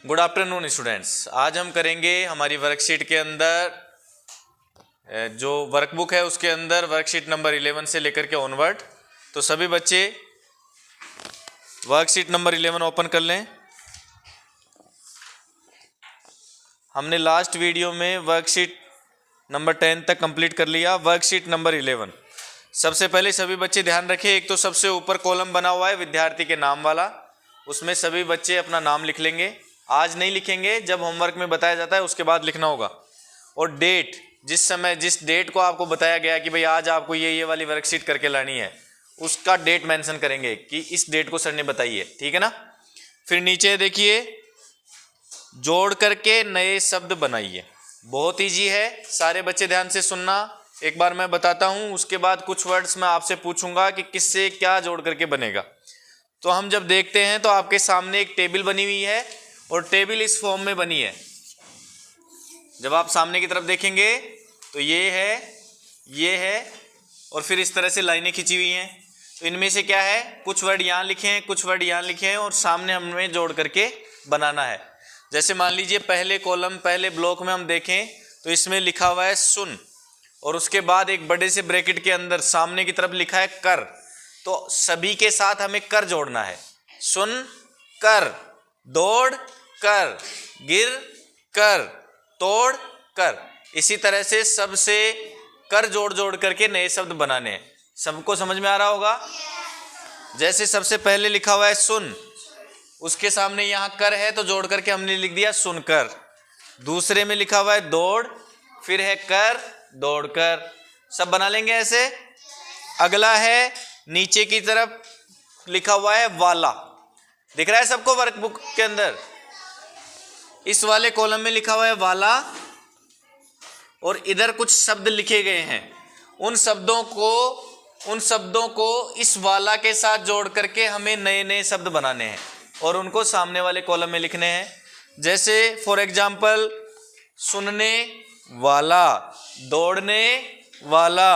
Good afternoon students. आज हम करेंगे हमारी वर्कशीट के अंदर जो वर्कबुक है उसके अंदर वर्कशीट नंबर 11 से लेकर के ऑनवर्ड। तो सभी बच्चे वर्कशीट नंबर 11 ओपन कर लें। हमने लास्ट वीडियो में वर्कशीट नंबर 10 तक कंप्लीट कर लिया। वर्कशीट नंबर 11 सबसे पहले सभी बच्चे ध्यान रखें, एक तो सबसे ऊपर कॉलम बना हुआ है विद्यार्थी के नाम वाला, उसमें सभी बच्चे अपना नाम लिख लेंगे। आज नहीं लिखेंगे, जब होमवर्क में बताया जाता है उसके बाद लिखना होगा। और डेट, जिस डेट को आपको बताया गया कि भाई आज आपको ये वाली वर्कशीट करके लानी है, उसका डेट मेंशन करेंगे कि इस डेट को सर ने बताई है, ठीक है ना। फिर नीचे देखिए, जोड़ करके नए शब्द बनाइए। बहुत ईजी है, सारे बच्चे ध्यान से सुनना। एक बार मैं बताता हूँ, उसके बाद कुछ वर्ड्स मैं आपसे पूछूंगा कि किससे क्या जोड़ करके बनेगा। तो हम जब देखते हैं तो आपके सामने एक टेबल बनी हुई है और टेबल इस फॉर्म में बनी है। जब आप सामने की तरफ देखेंगे तो ये है और फिर इस तरह से लाइनें खींची हुई हैं। तो इनमें से क्या है, कुछ वर्ड यहाँ लिखे हैं, कुछ वर्ड यहाँ लिखे हैं और सामने हमें जोड़ करके बनाना है। जैसे मान लीजिए पहले कॉलम, पहले ब्लॉक में हम देखें तो इसमें लिखा हुआ है सुन, और उसके बाद एक बड़े से ब्रैकेट के अंदर सामने की तरफ लिखा है कर। तो सभी के साथ हमें कर जोड़ना है। सुन कर, दौड़ कर, गिर कर, तोड़ कर। इसी तरह से सबसे कर जोड़ जोड़ करके नए शब्द बनाने हैं। सबको समझ में आ रहा होगा। जैसे सबसे पहले लिखा हुआ है सुन, उसके सामने यहाँ कर है तो जोड़ करके हमने लिख दिया सुनकर। दूसरे में लिखा हुआ है दौड़, फिर है कर, दौड़ कर। सब बना लेंगे ऐसे। अगला है नीचे की तरफ लिखा हुआ है वाला, दिख रहा है सबको वर्कबुक के अंदर। इस वाले कॉलम में लिखा हुआ है वाला और इधर कुछ शब्द लिखे गए हैं। उन शब्दों को इस वाला के साथ जोड़ करके हमें नए नए शब्द बनाने हैं और उनको सामने वाले कॉलम में लिखने हैं। जैसे फॉर एग्जाम्पल, सुनने वाला, दौड़ने वाला,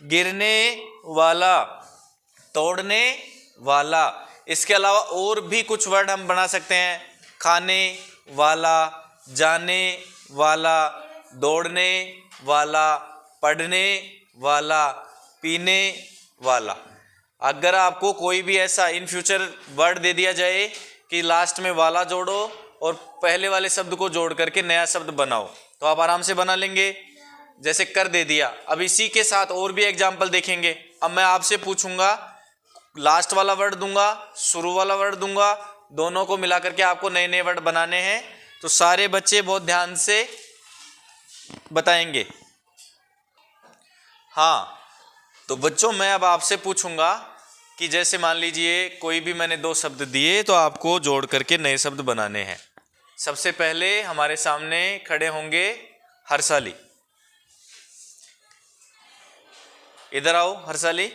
गिरने वाला, तोड़ने वाला। इसके अलावा और भी कुछ वर्ड हम बना सकते हैं। खाने वाला, जाने वाला, दौड़ने वाला, पढ़ने वाला, पीने वाला। अगर आपको कोई भी ऐसा इन फ्यूचर वर्ड दे दिया जाए कि लास्ट में वाला जोड़ो और पहले वाले शब्द को जोड़ करके नया शब्द बनाओ, तो आप आराम से बना लेंगे। जैसे कर दे दिया। अब इसी के साथ और भी एग्जाम्पल देखेंगे। अब मैं आपसे पूछूंगा, लास्ट वाला वर्ड दूंगा, शुरू वाला वर्ड दूंगा, दोनों को मिला करके आपको नए नए वर्ड बनाने हैं। तो सारे बच्चे बहुत ध्यान से बताएंगे। हाँ, तो बच्चों मैं अब आपसे पूछूंगा कि जैसे मान लीजिए कोई भी मैंने दो शब्द दिए तो आपको जोड़ करके नए शब्द बनाने हैं। सबसे पहले हमारे सामने खड़े होंगे हर्षाली। इधर आओ हर्षाली।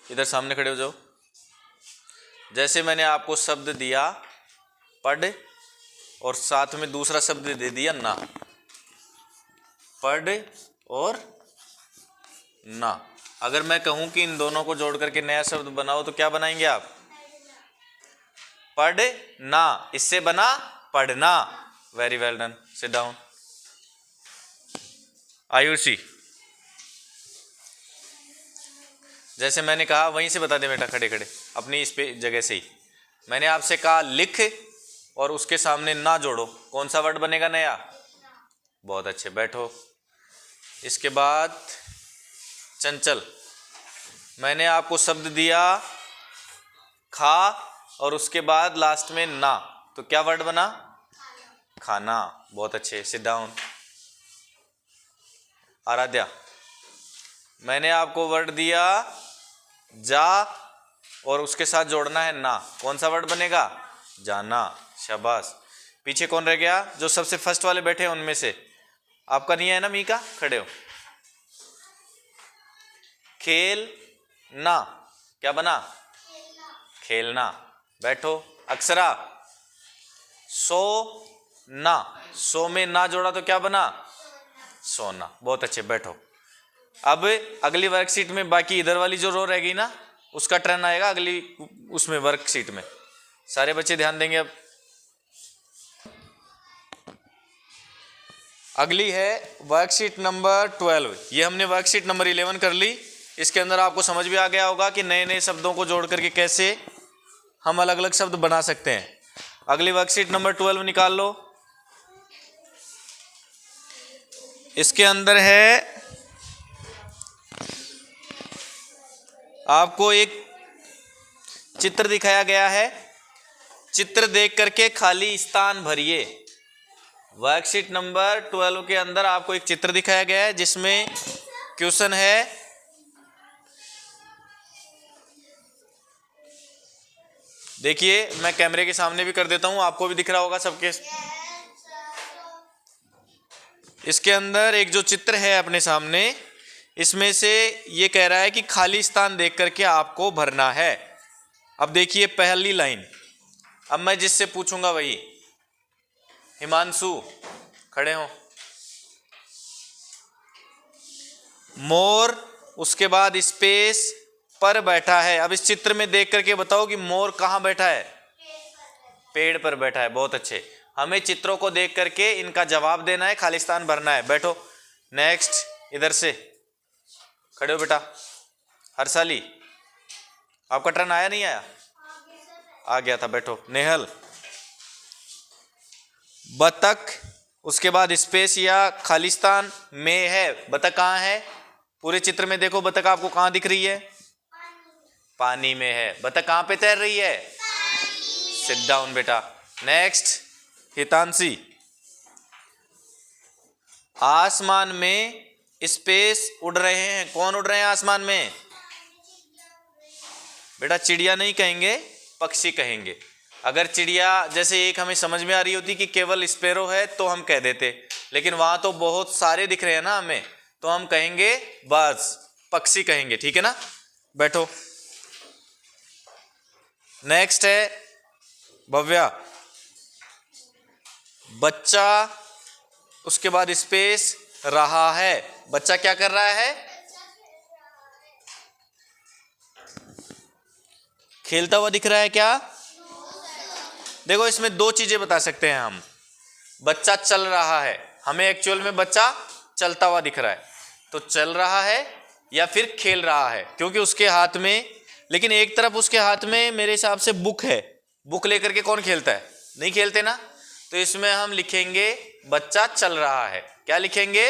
इधर सामने खड़े हो जाओ। जैसे मैंने आपको शब्द दिया पढ़ और साथ में दूसरा शब्द दे दिया ना, पढ़ और ना। अगर मैं कहूं कि इन दोनों को जोड़ करके नया शब्द बनाओ तो क्या बनाएंगे आप? पढ़ ना। इससे बना पढ़ना। Very well done, sit down. Ayushi, जैसे मैंने कहा वहीं से बता दे बेटा, खड़े खड़े अपनी इस पे जगह से ही। मैंने आपसे कहा लिख और उसके सामने ना जोड़ो, कौन सा वर्ड बनेगा नया? बहुत अच्छे, बैठो। इसके बाद चंचल, मैंने आपको शब्द दिया खा और उसके बाद लास्ट में ना, तो क्या वर्ड बना? खाना। बहुत अच्छे, सिट डाउन। आराध्या, मैंने आपको वर्ड दिया जा और उसके साथ जोड़ना है ना, कौन सा वर्ड बनेगा? जाना। शाबाश। पीछे कौन रह गया? जो सबसे फर्स्ट वाले बैठे हैं उनमें से। आपका नहीं है ना मीका? खड़े हो। खेल ना, क्या बना? खेलना। बैठो। अक्षरा, सो ना, सो में ना जोड़ा तो क्या बना? सोना। बहुत अच्छे, बैठो। अब अगली वर्कशीट में बाकी इधर वाली जो रो रहेगी ना, उसका टर्न आएगा अगली उसमें वर्कशीट में। सारे बच्चे ध्यान देंगे। अब अगली है वर्कशीट नंबर 12। ये हमने वर्कशीट नंबर 11 कर ली। इसके अंदर आपको समझ भी आ गया होगा कि नए नए शब्दों को जोड़ करके कैसे हम अलग अलग शब्द बना सकते हैं। अगली वर्कशीट नंबर 12 निकाल लो। इसके अंदर है आपको एक चित्र दिखाया गया है। चित्र देख करके खाली स्थान भरिए। वर्कशीट नंबर 12 के अंदर आपको एक चित्र दिखाया गया है जिसमें क्वेश्चन है, देखिए मैं कैमरे के सामने भी कर देता हूं, आपको भी दिख रहा होगा सबके। इसके अंदर एक जो चित्र है अपने सामने, इसमें से ये कह रहा है कि खाली स्थान देख करके आपको भरना है। अब देखिए पहली लाइन, अब मैं जिससे पूछूंगा वही, हिमांशु खड़े हो। मोर, उसके बाद स्पेस पर बैठा है। अब इस चित्र में देख करके बताओ कि मोर कहाँ बैठा है? पेड़ पर बैठा है। बहुत अच्छे। हमें चित्रों को देख करके इनका जवाब देना है, खाली स्थान भरना है। बैठो। नेक्स्ट, इधर से खड़े हो बेटा। हर्षाली, आपका टर्न आया नहीं आया? आ गया था। बैठो। नेहल, बतख, उसके बाद स्पेस या खालिस्तान में है। बतख कहाँ है? पूरे चित्र में देखो बतख आपको कहाँ दिख रही है? पानी में है। बतख कहाँ पे तैर रही है? सिट डाउन बेटा। नेक्स्ट, हितांशी, आसमान में स्पेस उड़ रहे हैं। कौन उड़ रहे हैं आसमान में? बेटा चिड़िया नहीं कहेंगे, पक्षी कहेंगे। अगर चिड़िया जैसे एक हमें समझ में आ रही होती कि केवल स्पैरो है तो हम कह देते, लेकिन वहां तो बहुत सारे दिख रहे हैं ना हमें, तो हम कहेंगे बाज, पक्षी कहेंगे। ठीक है ना? बैठो। नेक्स्ट है भव्या, बच्चा, उसके बाद स्पेस रहा है। बच्चा क्या कर रहा है? खेलता हुआ दिख रहा है क्या? देखो इसमें दो चीजें बता सकते हैं हम। बच्चा चल रहा है, हमें एक्चुअल में बच्चा चलता हुआ दिख रहा है, तो चल रहा है या फिर खेल रहा है, क्योंकि उसके हाथ में, लेकिन एक तरफ उसके हाथ में मेरे हिसाब से बुक है। बुक लेकर के कौन खेलता है? नहीं खेलते ना। तो इसमें हम लिखेंगे बच्चा चल रहा है। क्या लिखेंगे?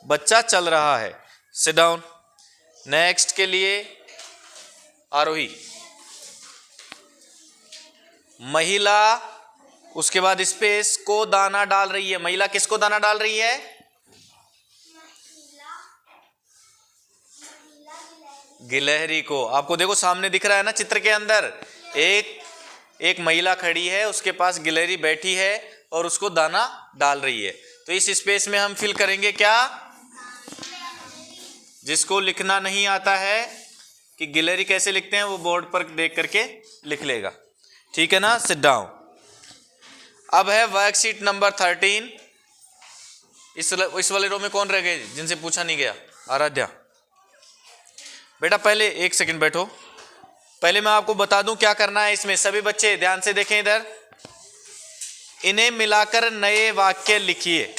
बच्चा चल रहा है। Sit down. नेक्स्ट के लिए आरोही, महिला, उसके बाद स्पेस को दाना डाल रही है। महिला किसको दाना डाल रही है? गिलहरी को। आपको देखो सामने दिख रहा है ना चित्र के अंदर, एक महिला खड़ी है, उसके पास गिलहरी बैठी है और उसको दाना डाल रही है। तो इस स्पेस में हम फिल करेंगे क्या? जिसको लिखना नहीं आता है कि गिलहरी कैसे लिखते हैं, वो बोर्ड पर देख करके लिख लेगा। ठीक है ना? Sit down. अब है वर्कशीट नंबर 13। इस वाले रो में कौन रह गए जिनसे पूछा नहीं गया? आराध्या बेटा, पहले एक सेकंड बैठो। पहले मैं आपको बता दूं क्या करना है इसमें। सभी बच्चे ध्यान से देखें इधर। इन्हें मिलाकर नए वाक्य लिखिए।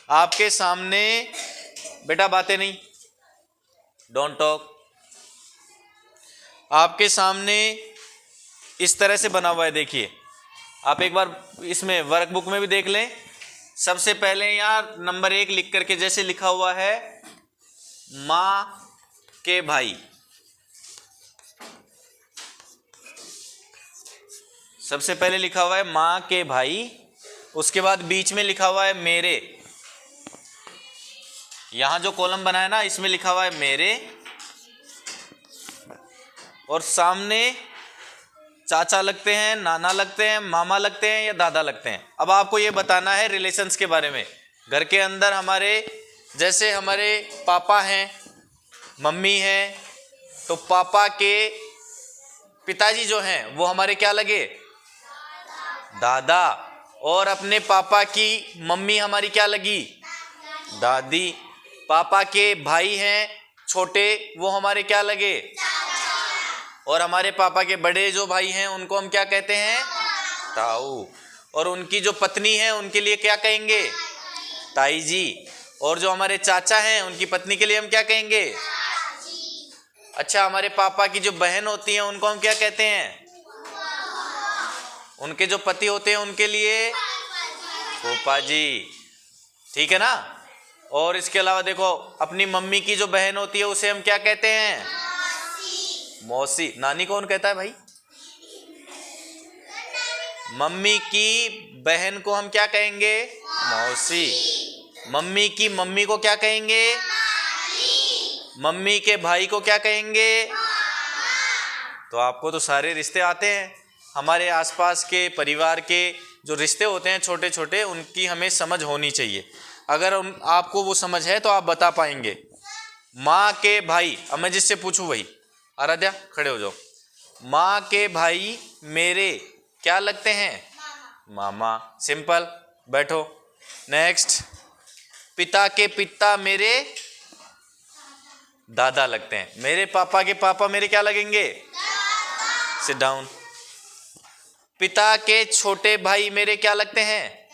आपके सामने बेटा बातें नहीं, डोंट टॉक। आपके सामने इस तरह से बना हुआ है, देखिए। आप एक बार इसमें वर्कबुक में भी देख लें। सबसे पहले यहाँ नंबर 1 लिख करके जैसे लिखा हुआ है, माँ के भाई। सबसे पहले लिखा हुआ है माँ के भाई, उसके बाद बीच में लिखा हुआ है मेरे। यहां जो कॉलम बना है ना, इसमें लिखा हुआ है मेरे, और सामने चाचा लगते हैं, नाना लगते हैं, मामा लगते हैं या दादा लगते हैं। अब आपको ये बताना है रिलेशंस के बारे में। घर के अंदर हमारे, जैसे हमारे पापा हैं, मम्मी हैं, तो पापा के पिताजी जो हैं वो हमारे क्या लगे? दादा। और अपने पापा की मम्मी हमारी क्या लगी? दादी। पापा के भाई हैं छोटे, वो हमारे क्या लगे? और हमारे पापा के बड़े जो भाई हैं उनको हम क्या कहते हैं? ताऊ। और उनकी जो पत्नी है उनके लिए क्या कहेंगे? ताई जी। और जो हमारे चाचा हैं उनकी पत्नी के लिए हम क्या कहेंगे? अच्छा, हमारे पापा की जो बहन होती है उनको हम क्या कहते हैं? उनके जो पति होते हैं उनके लिए फूफा जी। ठीक है ना? और इसके अलावा देखो, अपनी मम्मी की जो बहन होती है उसे हम क्या कहते हैं? मौसी। नानी कौन कहता है भाई? मम्मी की बहन को हम क्या कहेंगे? मौसी। मम्मी की मम्मी को क्या कहेंगे? मम्मी के भाई को क्या कहेंगे? तो आपको तो सारे रिश्ते आते हैं। हमारे आसपास के परिवार के जो रिश्ते होते हैं छोटे छोटे, उनकी हमें समझ होनी चाहिए। अगर आपको वो समझ है तो आप बता पाएंगे। माँ के भाई, अब मैं जिससे पूछूं वही। आराध्या खड़े हो जाओ। माँ के भाई मेरे क्या लगते हैं? मामा। सिंपल, बैठो। नेक्स्ट, पिता के पिता मेरे दादा लगते हैं। मेरे पापा के पापा मेरे क्या लगेंगे? Sit down. पिता के छोटे भाई मेरे क्या लगते हैं?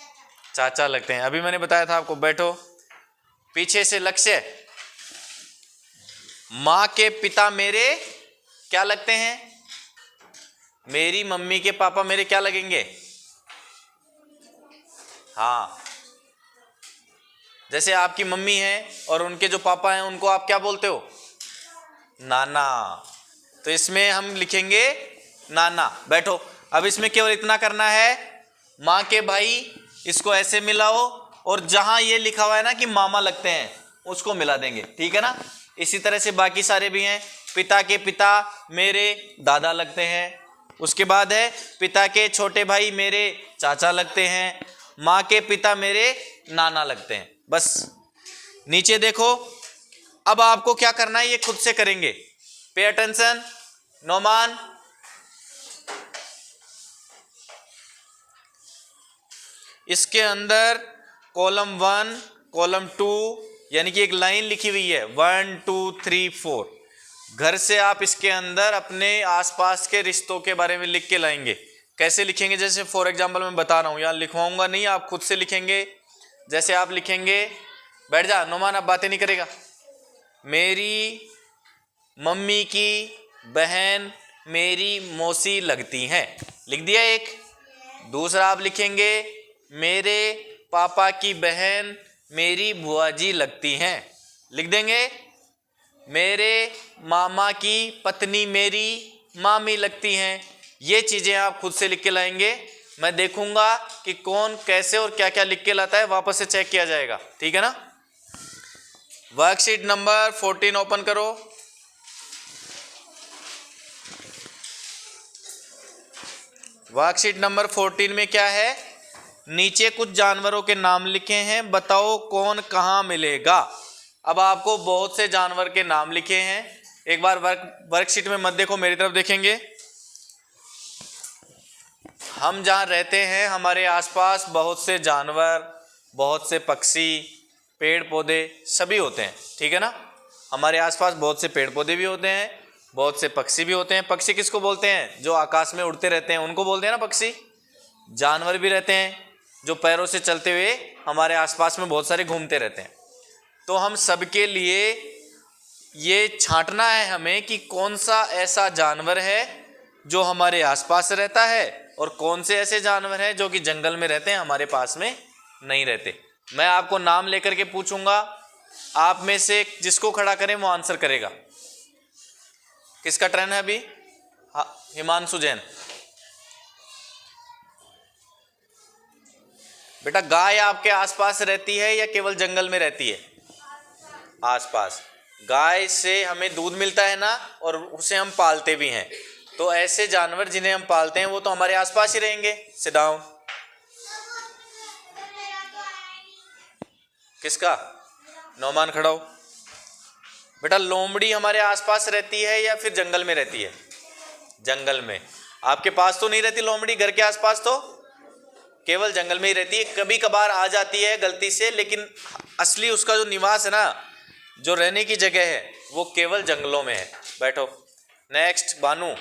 चाचा लगते हैं। अभी मैंने बताया था आपको। बैठो। पीछे से लक्ष्य। माँ के पिता मेरे क्या लगते हैं? मेरी मम्मी के पापा मेरे क्या लगेंगे? हाँ, जैसे आपकी मम्मी है और उनके जो पापा हैं उनको आप क्या बोलते हो? नाना। तो इसमें हम लिखेंगे नाना। बैठो। अब इसमें केवल इतना करना है, माँ के भाई इसको ऐसे मिलाओ और जहां ये लिखा हुआ है ना कि मामा लगते हैं उसको मिला देंगे। ठीक है ना? इसी तरह से बाकी सारे भी हैं। पिता के पिता मेरे दादा लगते हैं। उसके बाद है पिता के छोटे भाई मेरे चाचा लगते हैं। माँ के पिता मेरे नाना लगते हैं। बस नीचे देखो। अब आपको क्या करना है ये खुद से करेंगे। Pay attention. नोमान, इसके अंदर कॉलम 1 कॉलम 2 यानी कि एक लाइन लिखी हुई है 1 2 3 4। घर से आप इसके अंदर अपने आसपास के रिश्तों के बारे में लिख के लाएंगे। कैसे लिखेंगे? जैसे फॉर एग्जांपल मैं बता रहा हूँ, यहाँ लिखवाऊंगा नहीं, आप खुद से लिखेंगे। जैसे आप लिखेंगे, बैठ जा नोमान, अब बातें नहीं करेगा। मेरी मम्मी की बहन मेरी मौसी लगती हैं। लिख दिया एक। दूसरा आप लिखेंगे, मेरे पापा की बहन मेरी बुआ जी लगती हैं। लिख देंगे। मेरे मामा की पत्नी मेरी मामी लगती हैं। ये चीज़ें आप खुद से लिख के लाएंगे। मैं देखूंगा कि कौन कैसे और क्या क्या लिख के लाता है, वापस से चेक किया जाएगा। ठीक है ना? वर्कशीट नंबर 14 ओपन करो। वर्कशीट नंबर 14 में क्या है? नीचे कुछ जानवरों के नाम लिखे हैं, बताओ कौन कहाँ मिलेगा। अब आपको बहुत से जानवर के नाम लिखे हैं। एक बार वर्कशीट में मत देखो, मेरी तरफ देखेंगे। हम जहाँ रहते हैं हमारे आसपास बहुत से जानवर, बहुत से पक्षी, पेड़ पौधे सभी होते हैं। ठीक है ना? हमारे आसपास बहुत से पेड़ पौधे भी होते हैं, बहुत से पक्षी भी होते हैं। पक्षी किसको बोलते हैं? जो आकाश में उड़ते रहते हैं उनको बोलते हैं ना पक्षी। जानवर भी रहते हैं जो पैरों से चलते हुए हमारे आसपास में बहुत सारे घूमते रहते हैं। तो हम सबके लिए ये छांटना है हमें कि कौन सा ऐसा जानवर है जो हमारे आसपास रहता है और कौन से ऐसे जानवर हैं जो कि जंगल में रहते हैं, हमारे पास में नहीं रहते। मैं आपको नाम लेकर के पूछूंगा, आप में से जिसको खड़ा करें वो आंसर करेगा। किसका टर्न है अभी? हाँ, हिमांशु जैन। बेटा, गाय आपके आसपास रहती है या केवल जंगल में रहती है? आसपास। गाय से हमें दूध मिलता है ना, और उसे हम पालते भी हैं। तो ऐसे जानवर जिन्हें हम पालते हैं वो तो हमारे आसपास ही रहेंगे। Sit down. किसका? नौमान खड़ा हो। बेटा, लोमड़ी हमारे आसपास रहती है या फिर जंगल में रहती है? जंगल में। आपके पास तो नहीं रहती लोमड़ी, घर के आसपास तो केवल जंगल में ही रहती है। कभी कभार आ जाती है गलती से, लेकिन असली उसका जो निवास है ना जो रहने की जगह है वो केवल जंगलों में है। बैठो। नेक्स्ट, बानू।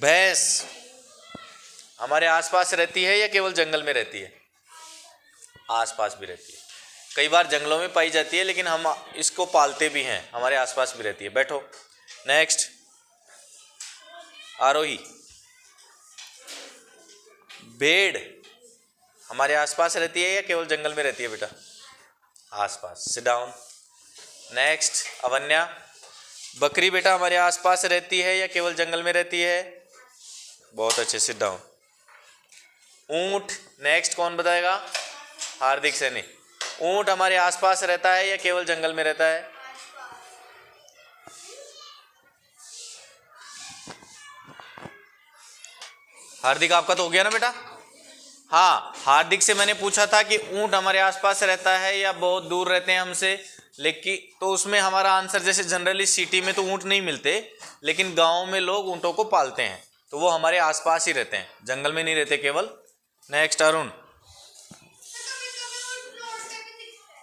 भैंस हमारे आसपास रहती है या केवल जंगल में रहती है? आसपास भी रहती है, कई बार जंगलों में पाई जाती है, लेकिन हम इसको पालते भी हैं, हमारे आसपास भी रहती है। बैठो। नेक्स्ट, आरोही। भेड़ हमारे आसपास रहती है या केवल जंगल में रहती है बेटा? आसपास। Sit down. नेक्स्ट, अवन्या। बकरी बेटा हमारे आसपास रहती है या केवल जंगल में रहती है? बहुत अच्छे, सिट डाउन। ऊंट। नेक्स्ट, कौन बताएगा? हार्दिक सैनी। ऊंट हमारे आसपास रहता है या केवल जंगल में रहता है? हार्दिक, आपका तो हो गया ना बेटा? हाँ, हार्दिक से मैंने पूछा था कि ऊंट हमारे आसपास रहता है या बहुत दूर रहते हैं हमसे, लेकिन तो उसमें हमारा आंसर, जैसे जनरली सिटी में तो ऊंट नहीं मिलते, लेकिन गांव में लोग ऊंटों को पालते हैं, तो वो हमारे आसपास ही रहते हैं, जंगल में नहीं रहते केवल। नेक्स्ट, अरुण।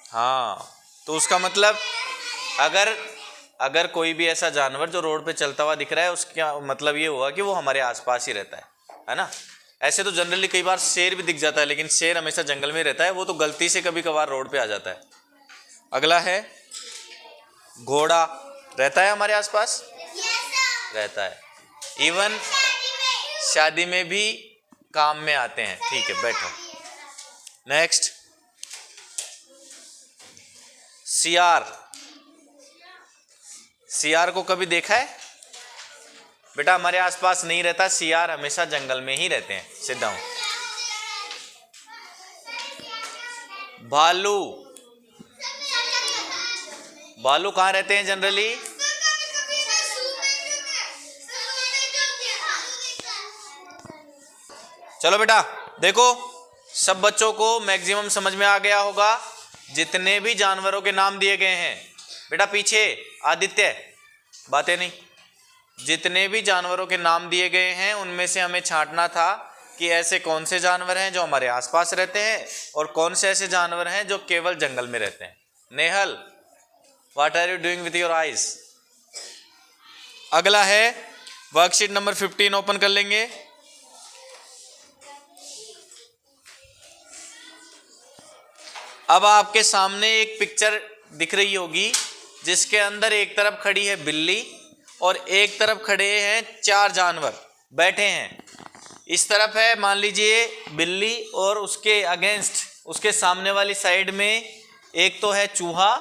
हाँ, तो उसका मतलब अगर कोई भी ऐसा जानवर जो रोड पे चलता हुआ दिख रहा है, उसका मतलब ये हुआ कि वो हमारे आसपास ही रहता है ना। ऐसे तो जनरली कई बार शेर भी दिख जाता है, लेकिन शेर हमेशा जंगल में रहता है, वो तो गलती से कभी कभार रोड पे आ जाता है। अगला है घोड़ा। रहता है हमारे आसपास? रहता है, इवन शादी में भी काम में आते हैं। ठीक है, बैठो। नेक्स्ट, सियार। सियार को कभी देखा है बेटा? हमारे आसपास नहीं रहता, सियार हमेशा जंगल में ही रहते हैं। Sit down. भालू। भालू कहाँ रहते हैं जनरली? चलो बेटा, देखो सब बच्चों को मैक्सिमम समझ में आ गया होगा जितने भी जानवरों के नाम दिए गए हैं। बेटा पीछे आदित्य, बातें नहीं। जितने भी जानवरों के नाम दिए गए हैं उनमें से हमें छांटना था कि ऐसे कौन से जानवर हैं जो हमारे आसपास रहते हैं और कौन से ऐसे जानवर हैं जो केवल जंगल में रहते हैं। Nehal, what are you doing with your eyes? अगला है वर्कशीट नंबर 15, ओपन कर लेंगे। अब आपके सामने एक पिक्चर दिख रही होगी जिसके अंदर एक तरफ खड़ी है बिल्ली और एक तरफ खड़े हैं 4 जानवर बैठे हैं। इस तरफ है मान लीजिए बिल्ली और उसके अगेंस्ट, उसके सामने वाली साइड में एक तो है चूहा।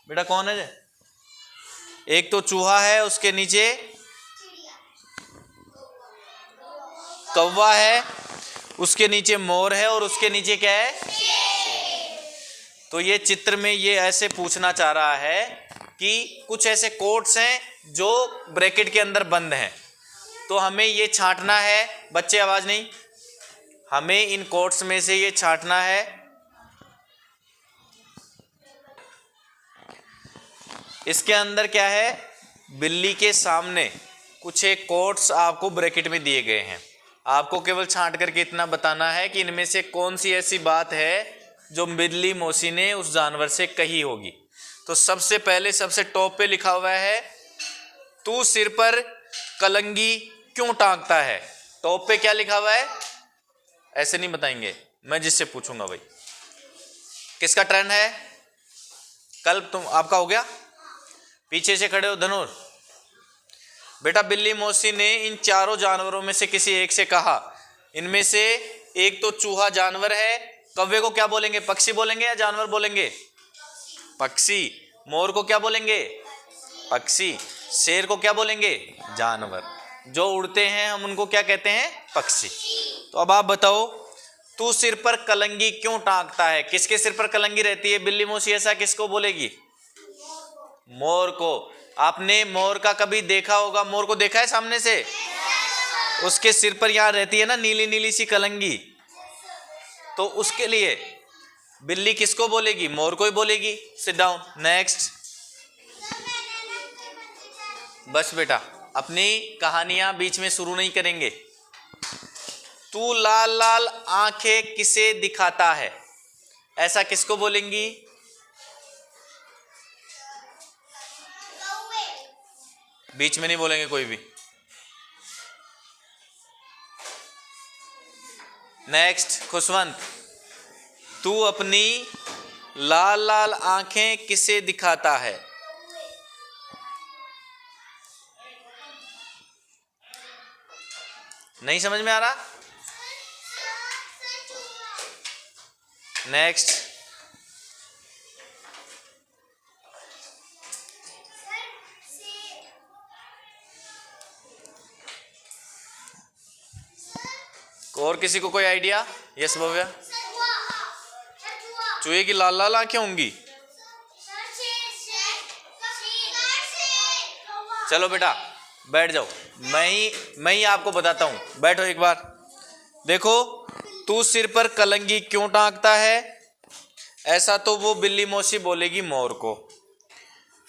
बेटा कौन है? एक तो चूहा है, उसके नीचे कौवा है, उसके नीचे मोर है और उसके नीचे क्या है? तो ये चित्र में ये ऐसे पूछना चाह रहा है कि कुछ ऐसे कोट्स हैं जो ब्रैकेट के अंदर बंद हैं, तो हमें ये छांटना है। बच्चे आवाज नहीं, हमें इन कोट्स में से ये छांटना है। इसके अंदर क्या है? बिल्ली के सामने कुछ एक कोट्स आपको ब्रैकेट में दिए गए हैं। आपको केवल छांट करके इतना बताना है कि इनमें से कौन सी ऐसी बात है जो बिल्ली मौसी ने उस जानवर से कही होगी। तो सबसे पहले सबसे टॉप पे लिखा हुआ है, तू सिर पर कलंगी क्यों टांगता है। टॉप पे क्या लिखा हुआ है? ऐसे नहीं बताएंगे, मैं जिससे पूछूंगा भाई। किसका टर्न है? कल तुम, आपका हो गया? पीछे से खड़े हो धनुर। बेटा बिल्ली मौसी ने इन चारों जानवरों में से किसी एक से कहा, इनमें से एक तो चूहा जानवर है, कौवे को क्या बोलेंगे? पक्षी बोलेंगे या जानवर बोलेंगे? पक्षी। मोर को क्या बोलेंगे? पक्षी। शेर को क्या बोलेंगे? जानवर। जो उड़ते हैं हम उनको क्या कहते हैं? पक्षी। तो अब आप बताओ, तू सिर पर कलंगी क्यों टांगता है? किसके सिर पर कलंगी रहती है बिल्ली मौसी? ऐसा किसको बोलेगी? मोर को। आपने मोर का कभी देखा होगा? मोर को देखा है सामने से? उसके सिर पर यहां रहती है ना नीली नीली सी कलंगी, तो उसके लिए बिल्ली किसको बोलेगी? मोर को ही बोलेगी। Sit down. नेक्स्ट। बस बेटा, अपनी कहानियां बीच में शुरू नहीं करेंगे। तू लाल लाल आंखें किसे दिखाता है? ऐसा किसको बोलेंगी? बीच में नहीं बोलेंगे कोई भी। नेक्स्ट खुशवंत, तू अपनी लाल लाल आंखें किसे दिखाता है? नहीं समझ में आ रहा? नेक्स्ट और किसी को कोई आइडिया? यस भव्या। चूहे की लाल लाल आंखें होंगी। चलो बेटा बैठ जाओ, मैं ही आपको बताता हूं, बैठो एक बार। देखो, तू सिर पर कलंगी क्यों टांगता है? ऐसा तो वो बिल्ली मौसी बोलेगी मोर को।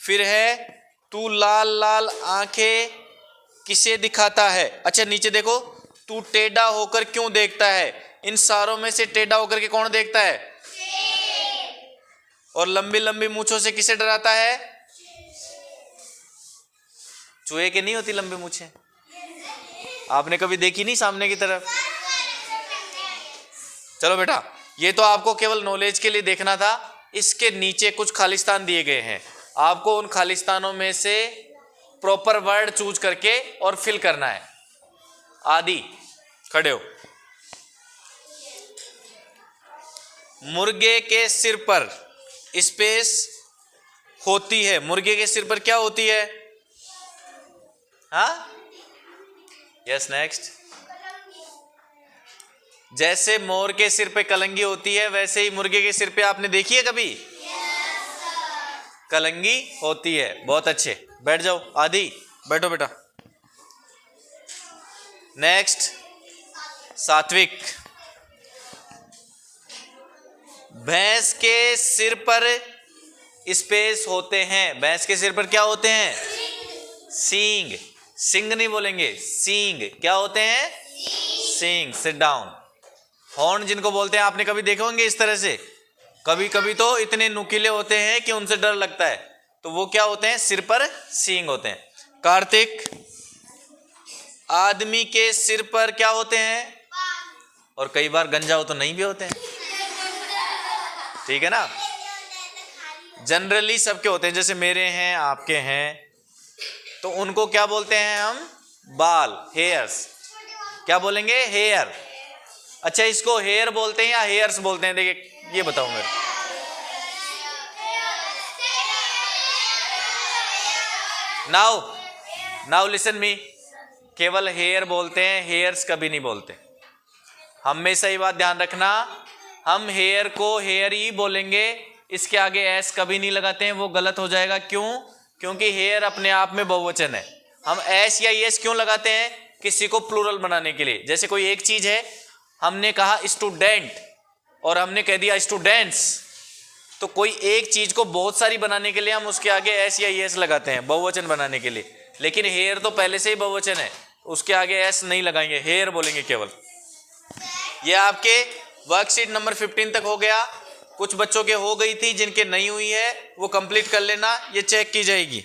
फिर है, तू लाल लाल आंखें किसे दिखाता है? अच्छा नीचे देखो, तू टेढ़ा होकर क्यों देखता है? इन सारों में से टेढ़ा होकर के कौन देखता है? और लंबी लंबी मूंछों से किसे डराता है? चूहे के नहीं होती लंबी मूंछें? आपने कभी देखी नहीं सामने की तरफ? चलो बेटा, ये तो आपको केवल नॉलेज के लिए देखना था। इसके नीचे कुछ खालिस्तान दिए गए हैं, आपको उन खालिस्तानों में से प्रॉपर वर्ड चूज करके और फिल करना है। आदि खड़े हो। मुर्गे के सिर पर स्पेस होती है। मुर्गे के सिर पर क्या होती है? हाँ, यस नेक्स्ट। जैसे मोर के सिर पे कलंगी होती है, वैसे ही मुर्गे के सिर पे आपने देखी है कभी? कलंगी होती है। बहुत अच्छे, बैठ जाओ। आदि बैठो बेटा। नेक्स्ट सात्विक, भैंस के सिर पर स्पेस होते हैं। भैंस के सिर पर क्या होते हैं? सींग। सिंग नहीं बोलेंगे, सींग। क्या होते हैं? सींग। Sit down. हॉर्न जिनको बोलते हैं, आपने कभी देखे होंगे इस तरह से? कभी कभी तो इतने नुकीले होते हैं कि उनसे डर लगता है, तो वो क्या होते हैं? सिर पर सींग होते हैं। कार्तिक, आदमी के सिर पर क्या होते हैं? और कई बार गंजा हो तो नहीं भी होते हैं, ठीक है ना? जनरली सबके होते हैं, जैसे मेरे हैं, आपके हैं, तो उनको क्या बोलते हैं हम? बाल, हेयर्स। क्या बोलेंगे? हेयर। अच्छा, इसको हेयर बोलते हैं या हेयर्स बोलते हैं? देखिए ये बताओ मेरे। नाउ लिसन मी, केवल हेयर बोलते हैं, हेयर्स कभी नहीं बोलते। हमेशा ये बात ध्यान रखना, हम हेयर को हेयर ही बोलेंगे, इसके आगे एस कभी नहीं लगाते हैं, वो गलत हो जाएगा। क्यों? क्योंकि हेयर अपने आप में बहुवचन है। हम एस या एस क्यों लगाते हैं? किसी को प्लूरल बनाने के लिए। जैसे कोई एक चीज है, हमने कहा स्टूडेंट और हमने कह दिया स्टूडेंट्स, तो कोई एक चीज को बहुत सारी बनाने के लिए हम उसके आगे एस या एस लगाते हैं, बहुवचन बनाने के लिए। लेकिन हेयर तो पहले से ही बहुवचन है, उसके आगे एस नहीं लगाएंगे, हेयर बोलेंगे केवल। ये आपके वर्कशीट नंबर 15 तक हो गया। कुछ बच्चों के हो गई थी, जिनके नहीं हुई है वो कंप्लीट कर लेना, ये चेक की जाएगी।